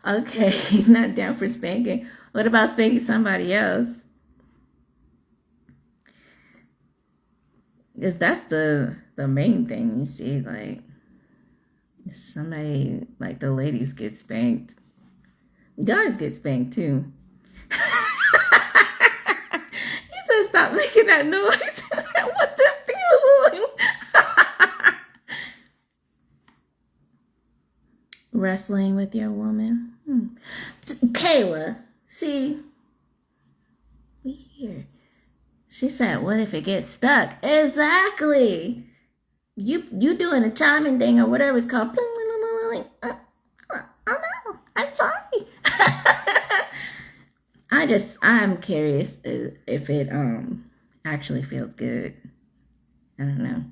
Okay, he's not down for spanking. What about spanking somebody else? Because that's the main thing, you see, like somebody, like the ladies get spanked. Guys get spanked too. Stop making that noise. What this thing? Wrestling with your woman. Kayla, see, we here. She said, what if it gets stuck? Exactly. You doing a chiming thing or whatever it's called. Oh no, I'm sorry. I'm curious if it actually feels good. I don't know.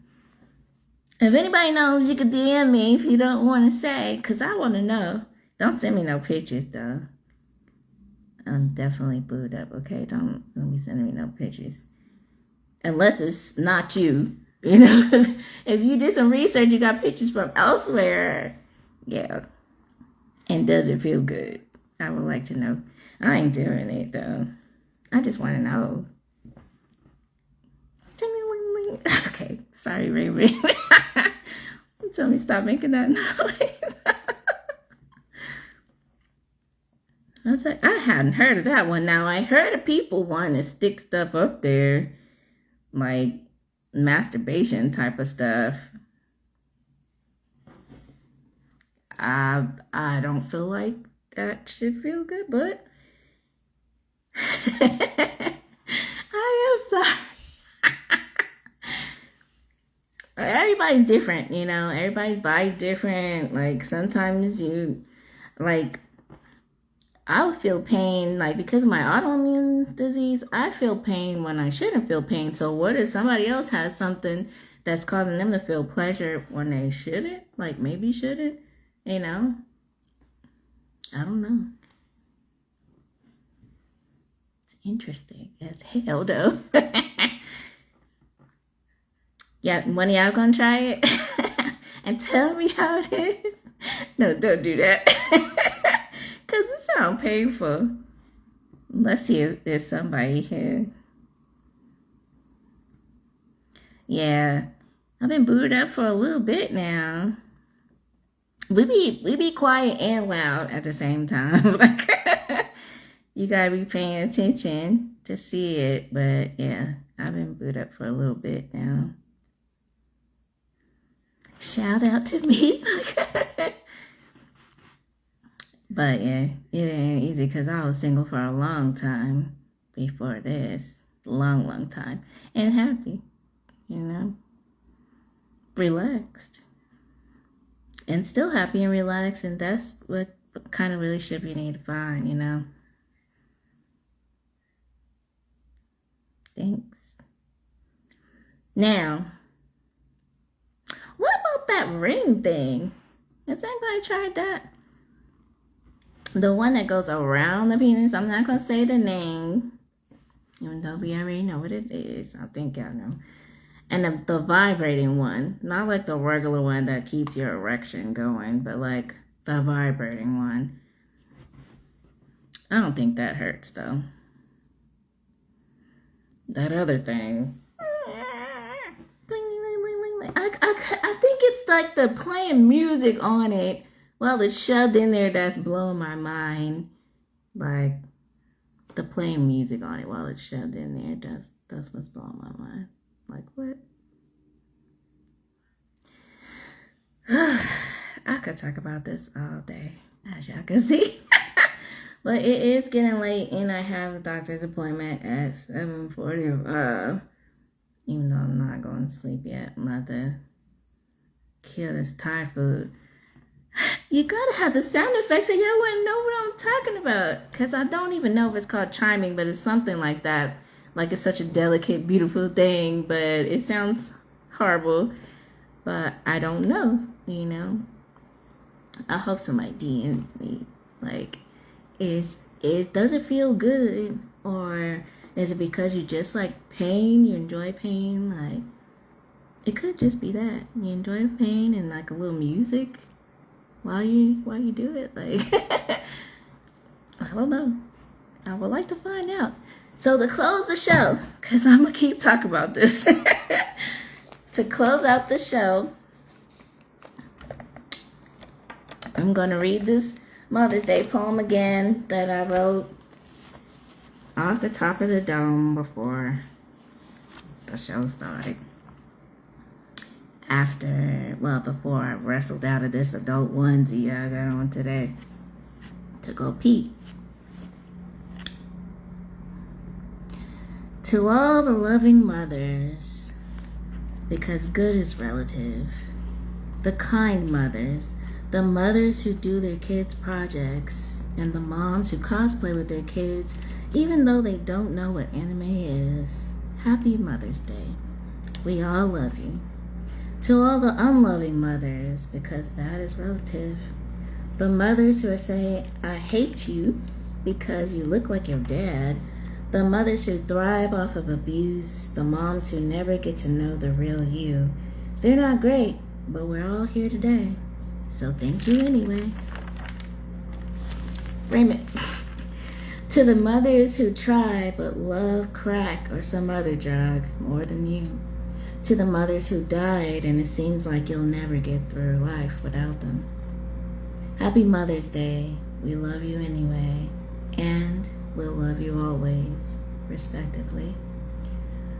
If anybody knows, you could DM me if you don't want to say, because I want to know. Don't send me no pictures, though. I'm definitely booed up, okay? Don't be sending me no pictures. Unless it's not you. You know, if you did some research, you got pictures from elsewhere. Yeah. And does it feel good? I would like to know. I ain't doing it, though. I just want to know. Okay, sorry, Ray Ray. Tell me stop making that noise. I was like, I hadn't heard of that one. Now, I heard of people wanting to stick stuff up there, like masturbation type of stuff. I don't feel like that should feel good, but I am sorry. Everybody's different, you know. Everybody's body different. Like sometimes you, like, I'll feel pain, like because of my autoimmune disease. I feel pain when I shouldn't feel pain. So what if somebody else has something that's causing them to feel pleasure when they shouldn't? Like maybe shouldn't, you know? I don't know. It's interesting as hell, though. Yeah, one of y'all gonna try it and tell me how it is? No, don't do that. Because it sounds painful. Let's see if there's somebody here. Yeah, I've been booed up for a little bit now. We be quiet and loud at the same time. Like you gotta be paying attention to see it. But yeah, I've been booed up for a little bit now. Shout out to me. But yeah, it ain't easy because I was single for a long time before this. Long time. And happy, you know. Relaxed. And still happy and relaxed. And that's what kind of relationship you need to find, you know. Thanks. Now, what about that ring thing? Has anybody tried that? The one that goes around the penis. I'm not going to say the name. Even though we already know what it is. I think y'all know. And the vibrating one. Not like the regular one that keeps your erection going. But like the vibrating one. I don't think that hurts though. That other thing. I think it's like the playing music on it while it's shoved in there that's blowing my mind. Like the playing music on it while it's shoved in there, that's what's blowing my mind. Like what? I could talk about this all day, as y'all can see. But it is getting late and I have a doctor's appointment at 7:45. Even though I'm not going to sleep yet. I'm about to kill this Thai food. You gotta have the sound effects so y'all wouldn't know what I'm talking about. Because I don't even know if it's called chiming, but it's something like that. Like it's such a delicate, beautiful thing, but it sounds horrible. But I don't know, you know. I hope somebody DMs me. Like, does it feel good? Or is it because you just like pain? You enjoy pain? Like, it could just be that. You enjoy pain and like a little music while you do it. Like, I don't know. I would like to find out. So to close the show, because I'm going to keep talking about this. To close out the show, I'm going to read this Mother's Day poem again that I wrote off the top of the dome before the show started. Before I wrestled out of this adult onesie I got on today to go pee. To all the loving mothers, because good is relative, the kind mothers, the mothers who do their kids' projects, and the moms who cosplay with their kids, even though they don't know what anime is, happy Mother's Day. We all love you. To all the unloving mothers, because bad is relative, the mothers who are saying, I hate you because you look like your dad, the mothers who thrive off of abuse, the moms who never get to know the real you. They're not great, but we're all here today. So thank you anyway. Raymond. To the mothers who try but love crack or some other drug more than you. To the mothers who died and it seems like you'll never get through life without them. Happy Mother's Day. We love you anyway. And we'll love you always, respectively.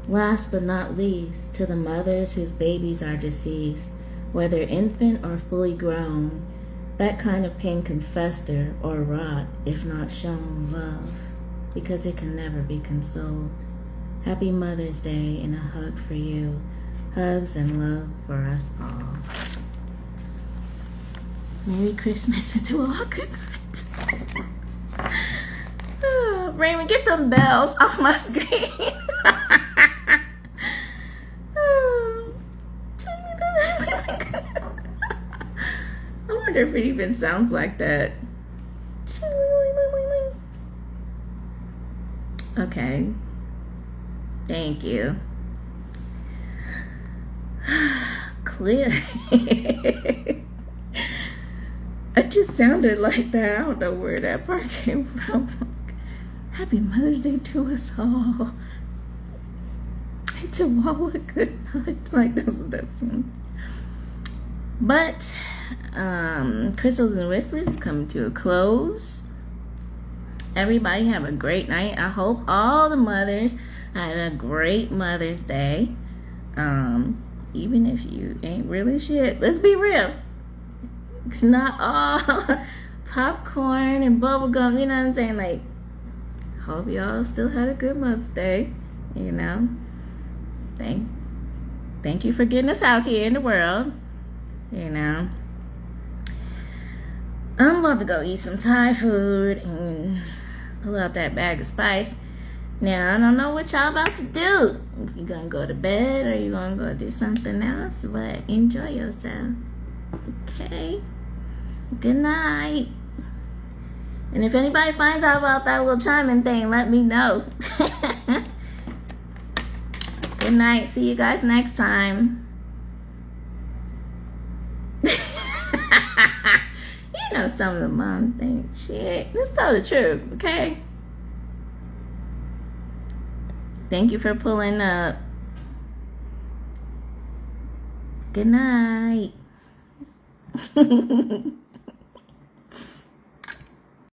Last but not least, to the mothers whose babies are deceased, whether infant or fully grown, that kind of pain can fester or rot if not shown love, because it can never be consoled. Happy Mother's Day and a hug for you. Hugs and love for us all. Merry Christmas and to all good night. Raymond, get them bells off my screen. I wonder if it even sounds like that. Okay. Thank you. Clearly. It just sounded like that. I don't know where that part came from. Happy Mother's Day to us all. To all a good night. Like that's one. But Crystals and Whispers is coming to a close. Everybody have a great night. I hope all the mothers had a great Mother's Day. Even if you ain't really shit. Let's be real. It's not all popcorn and bubblegum, you know what I'm saying? Like, hope y'all still had a good Mother's Day, you know? Thank you for getting us out here in the world, you know? I'm about to go eat some Thai food and pull out that bag of spice. Now, I don't know what y'all about to do. If you're gonna go to bed or you're gonna go do something else, but enjoy yourself. Okay? Good night. And if anybody finds out about that little chiming thing, let me know. Good night. See you guys next time. You know some of the mom think, shit, let's tell the truth, okay? Thank you for pulling up. Good night.